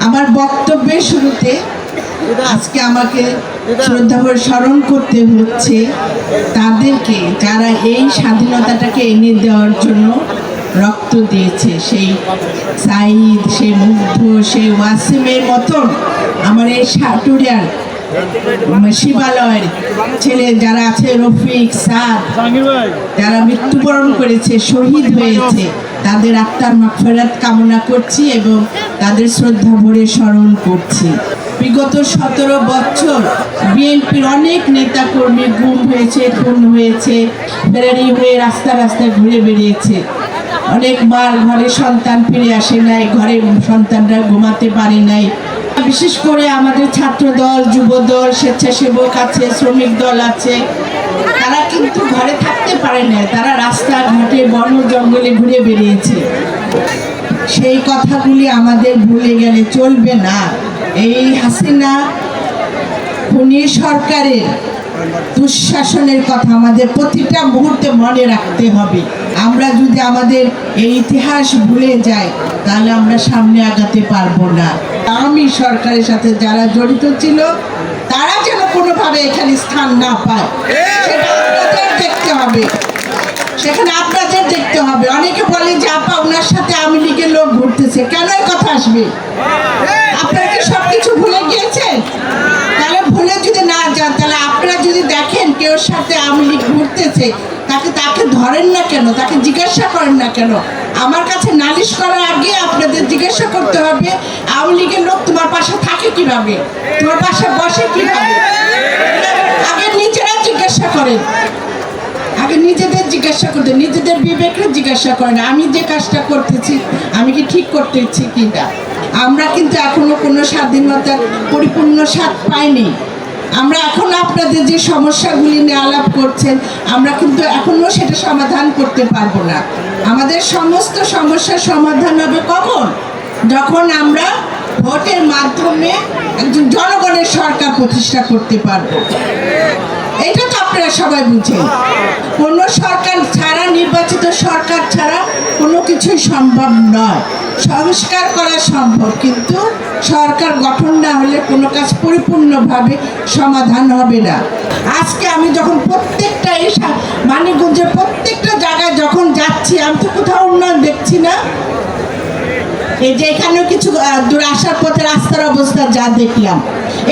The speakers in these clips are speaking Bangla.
আমার বক্তব্যের শুরুতে আজকে আমাকে শ্রদ্ধাভরে স্মরণ করতে হচ্ছে তাদেরকে যারা এই স্বাধীনতাটাকে এনে দেওয়ার জন্য রক্ত দিয়েছে। সেই সাইদ, সেই মুগ্ধ, সেই ওয়াসিমের মতন আমার এই সাটুরিয়ার শিবালয়ের ছেলে যারা আছে, রফিক, সাদ, যারা মৃত্যুবরণ করেছে, শহীদ হয়েছে, তাদের আত্মার মাগফিরাত কামনা করছি এবং তাদের শ্রদ্ধা ভরে স্মরণ করছি। বিগত 17 বছর বিএনপির অনেক নেতা কর্মী গুম হয়েছে, খুন হয়েছে, ফেরারি হয়ে রাস্তা রাস্তায় ঘুরে বেরিয়েছে। অনেক মার ঘরে সন্তান ফিরে আসে নাই, ঘরে সন্তানরা ঘুমাতে পারে নাই। বিশেষ করে আমাদের ছাত্র দল, যুব দল, স্বেচ্ছাসেবক আছে, শ্রমিক দল আছে, তারা কিন্তু ঘরে থাকতে পারে না, তারা রাস্তাঘাটে বন জঙ্গলে ঘুরে বেরিয়েছে। সেই কথাগুলি আমাদের ভুলে গেলে চলবে না। এই হাসিনা খুনি সরকারের দুঃশাসনের কথা আমাদের প্রতিটা মুহূর্তে মনে রাখতে হবে। আমরা যদি আমাদের এই ইতিহাস ভুলে যাই তাহলে আমরা সামনে আগাতে পারবো না। আমি সরকারের সাথে যারা জড়িত ছিল তারা যেন কোনোভাবে এখানে স্থান না পায়, সেটা আপনাদের দেখতে হবে, সেখানে আপনাদের দেখতে হবে। অনেকে বলে যে আপা ওনার সাথে আওয়ামী লীগের লোক ঘুরতেছে, কেন এই কথা আসবে? আপনারা কি সবকিছু ভুলে গিয়েছেন? তাহলে ভুলে যদি না যান, তাহলে আপনারা যদি দেখেন কেউ সাথে আওয়ামী লীগ ঘুরতেছে, তাকে ধরেন না কেন? তাকে জিজ্ঞাসা করেন না কেন? আমার কাছে নালিশ করার আগে আপনাদের জিজ্ঞাসা করতে হবে, আওয়ামী লীগের লোক তোমার পাশে থাকে কিভাবে, তোমার পাশে বসে কিভাবে? আগে নিজেরা জিজ্ঞাসা করেন, আগে নিজেদের জিজ্ঞাসা করতে, নিজেদের বিবেককে জিজ্ঞাসা করেন আমি যে কাজটা করতেছি আমি কি ঠিক করতেছি কিনা। আমরা কিন্তু এখনো কোনো স্বাধীনতার পরিপূর্ণ স্বাদ পাইনি। আমরা এখন আপনাদের যে সমস্যাগুলি নিয়ে আলাপ করছেন, আমরা কিন্তু এখনো সেটা সমাধান করতে পারবো না। আমাদের সমস্ত সমস্যার সমাধান হবে কখন? যখন আমরা ভোটের মাধ্যমে একজন জনগণের সরকার প্রতিষ্ঠা করতে পারবো। এটা তো আপনারা সবাই বুঝেন। কোনো সরকার ছাড়া, নির্বাচিত সরকার ছাড়া কোনো কিছুই সম্ভব নয়। সংস্কার করা সম্ভব, কিন্তু সরকার গঠন না হলে কোনো কাজ পরিপূর্ণভাবে সমাধান হবে না। আজকে আমি যখন প্রত্যেকটা এই মানিকগঞ্জের প্রত্যেকটা জায়গায় যখন যাচ্ছি, আমি তো কোথাও উন্নয়ন দেখছি না। এই যে এখানেও কিছু দূর আসার পথে রাস্তার অবস্থা যা দেখলাম,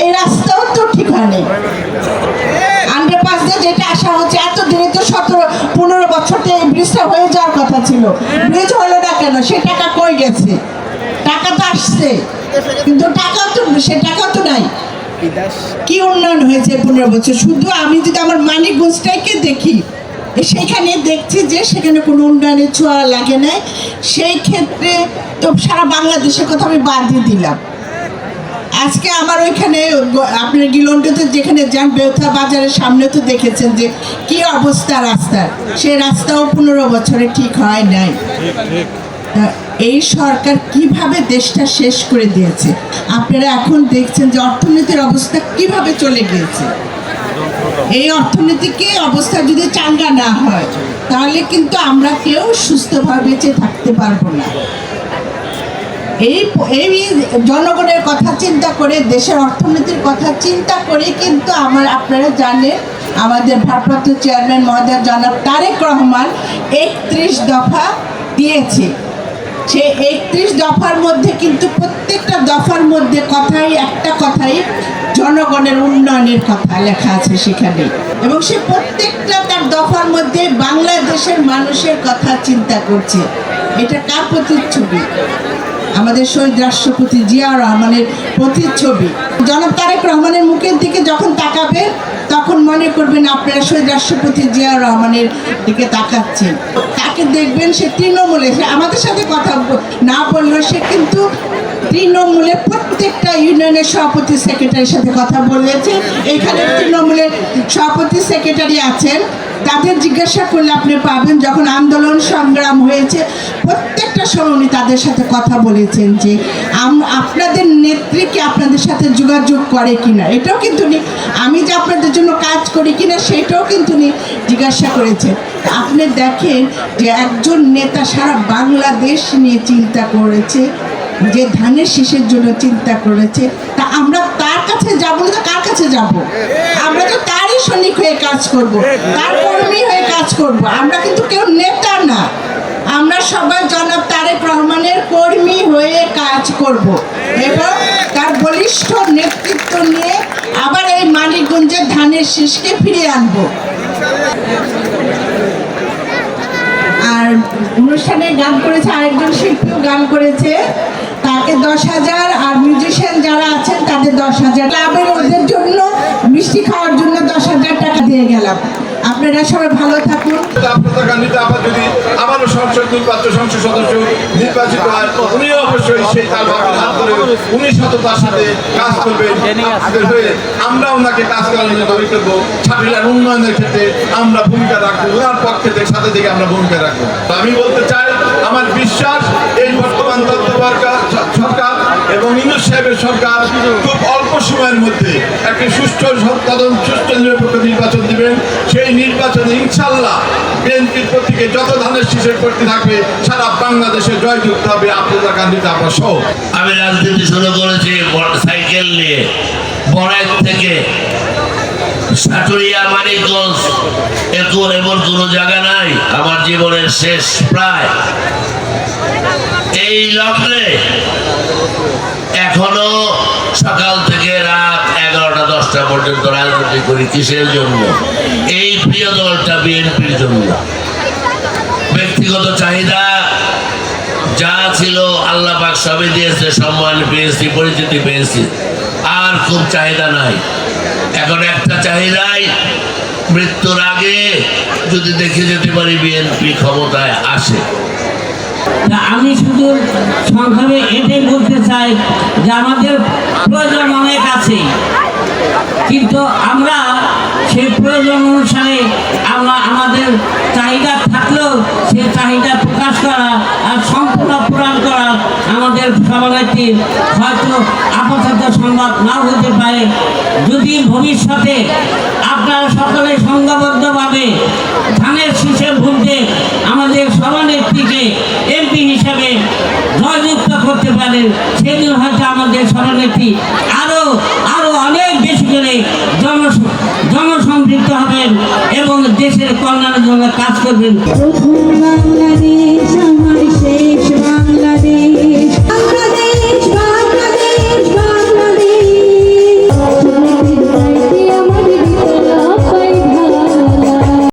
এই রাস্তাও তো ঠিক হয়নি। আন্ডারপাস দিয়ে যেটা আসা হচ্ছে, এতদিনে তো 17-15 বছরতে এই ব্রিজটা হয়ে যাওয়ার কথা ছিল, ব্রিজ হলো না কেন? সে টাকা কই গেছে? টাকা তো আসছে, কিন্তু সে টাকাও তো নাই। কি উন্নয়ন হয়েছে 15 বছর? শুধু আমি যদি আমার মানিকগঞ্জটাকে দেখি, সেখানে দেখছি যে সেখানে কোনো উন্নয়নের ছোঁয়া লাগে নাই। সেই ক্ষেত্রে তো সারা বাংলাদেশের কথা আমি বাদই দিলাম। আজকে আমার ওইখানে আপনার গিলন্ডতে যেখানে যান, বেউথা বাজারের সামনে তো দেখেছেন যে কি অবস্থা রাস্তার। সে রাস্তাও 15 বছরে ঠিক হয় নাই। এই সরকার কিভাবে দেশটা শেষ করে দিয়েছে আপনারা এখন দেখছেন যে অর্থনীতির অবস্থা কিভাবে চলে গিয়েছে। এই অর্থনীতিকে অবস্থা যদি চাঙ্গা না হয় তাহলে কিন্তু আমরা কেউ সুস্থভাবে বেঁচে থাকতে পারবো না। এই জনগণের কথা চিন্তা করে, দেশের অর্থনীতির কথা চিন্তা করে কিন্তু আপনারা জানেন আমাদের ভারপ্রাপ্ত চেয়ারম্যান মহোদয় জনাব তারেক রহমান 31 দফা দিয়েছে। সে 31 দফার মধ্যে কিন্তু প্রত্যেকটা দফার মধ্যে একটা কথাই জনগণের উন্নয়নের কথা লেখা আছে সেখানে, এবং সে প্রত্যেকটা তার দফার মধ্যে বাংলাদেশের মানুষের কথা চিন্তা করছে। এটা কার প্রতিচ্ছবি? আমাদের শহীদ রাষ্ট্রপতি জিয়াউর রহমানের প্রতিচ্ছবি। জনাব তারেক রহমানের মুখের দিকে যখন তাকাবেন তখন মনে করবেন আপনারা শহীদ রাষ্ট্রপতি জিয়াউর রহমানের দিকে তাকাচ্ছেন। তাকে দেখবেন সে তৃণমূলে, সে আমাদের সাথে কথা না বললেও সে কিন্তু তৃণমূলের প্রত্যেকটা ইউনিয়নের সভাপতি সেক্রেটারির সাথে কথা বলেছে। এখানে তৃণমূলের সভাপতি সেক্রেটারি আছেন, তাদের জিজ্ঞাসা করলে আপনি পাবেন যখন আন্দোলন সংগ্রাম হয়েছে প্রত্যেকটা সময় উনি তাদের সাথে কথা বলেছেন যে আপনাদের নেত্রী কি আপনাদের সাথে যোগাযোগ করে কিনা, এটাও কিন্তু আমি যে আপনাদের জন্য কাজ করি কিনা সেটাও কিন্তু জিজ্ঞাসা করেছেন। আপনি দেখেন যে একজন নেতা সারা বাংলাদেশ নিয়ে চিন্তা করেছে, যে ধানের শীষের জন্য চিন্তা করেছে, তা আমরা তার কাছে যাবো না, কার কাছে যাব? আমরা তো তারই সৈনিক হয়ে কাজ করব, তার কর্মী হয়ে কাজ করব। আমরা কিন্তু কেউ নেতা না, আমরা সবাই জনাব তারেক রহমানের কর্মী হয়ে কাজ করব এবং তার বলিষ্ঠ নেতৃত্ব নিয়ে আবার এই মানিকগঞ্জের ধানের শীষকে ফিরিয়ে আনবো। আর অনুষ্ঠানে গান করেছে আরেকজন শিল্পীও গান করেছে, তাকে 10,000, আর মিউজিশিয়ান যারা আছেন তাদের 10,000, ক্লাবের ওদের জন্য মিষ্টি খাওয়ার জন্য 10,000 টাকা দিয়ে গেলাম। আপনারা সবাই ভালো থাকুন। আবার যদি আবারও সংসদ সদস্য নির্বাচিত হয়, উনিও অবশ্যই সেই তার বাবার হাত ধরে উনি সততার সাথে কাজ করবেন। আমরা ওনাকে কাজ করার জন্য দাবি করবো। ছাত্রীরার উন্নয়নের ক্ষেত্রে আমরা ভূমিকা রাখবো, ওনার পক্ষে সাথে থেকে আমরা ভূমিকা রাখবো। আমি বলতে চাই, আমার বিশ্বাস এই বর্তমান সরকার এবং ইউনূস সাহেবের সরকার খুব অল্প সময়ের মধ্যে একটি সুষ্ঠু নিরপেক্ষ নির্বাচন দিবেন। সেই নির্বাচনে ইনশাল্লাহ বিএনপির প্রতীকে যত ধানের শীষের প্রার্থী থাকবে সারা বাংলাদেশে জয়যুক্ত হবে আব্দুল্লাহ গান্ধী তারপর সহ। আমি রাজনীতি শুরু করেছি সাইকেল নিয়ে, বড়াইল থেকে সাটুরিয়া, মানিকগঞ্জ, এমন কোনো জায়গা নাই আমার জীবনের শেষ প্রায় এই লগ্নে। এখনো সকাল থেকে রাত 11টা-10টা পর্যন্ত রাজনীতি করি। কিসের জন্য? এই প্রিয় দলটা বিএনপির জন্য। ব্যক্তিগত চাহিদা যা ছিল আল্লাহ পাক সবই দিয়েছে, সম্মান পেয়েছি, পরিচিতি পেয়েছি, আর খুব চাহিদা নাই। এখন একটা চাহিদাই, মৃত্যুর আগে যদি দেখে যেতে পারি বিএনপি ক্ষমতায় আসে। আমি শুধু সংক্ষেপে এটাই বলতে চাই যে আমাদের প্রয়োজন অনেক আছে, কিন্তু আমরা সেই প্রয়োজন অনুসারে আমরা আমাদের চাহিদা থাকলেও সেই চাহিদা প্রকাশ করা আর সম্পূর্ণ পূরণ করা আমাদের সভানেত্রীর হয়তো আপাতত সম্ভব নাও হতে পারে। যদি ভবিষ্যতে আপনারা সকলে সংঘবদ্ধভাবে ধানের শীষে ভুলতে আমাদের সভানেত্রীকে এমপি হিসেবে জয়যুক্ত করতে পারেন, সেদিন হয়তো আমাদের সভানেত্রী আরো অনেক বেশি করে জনসম্পৃক্ত হবেন এবং দেশের কল্যাণের জন্য কাজ করবেন।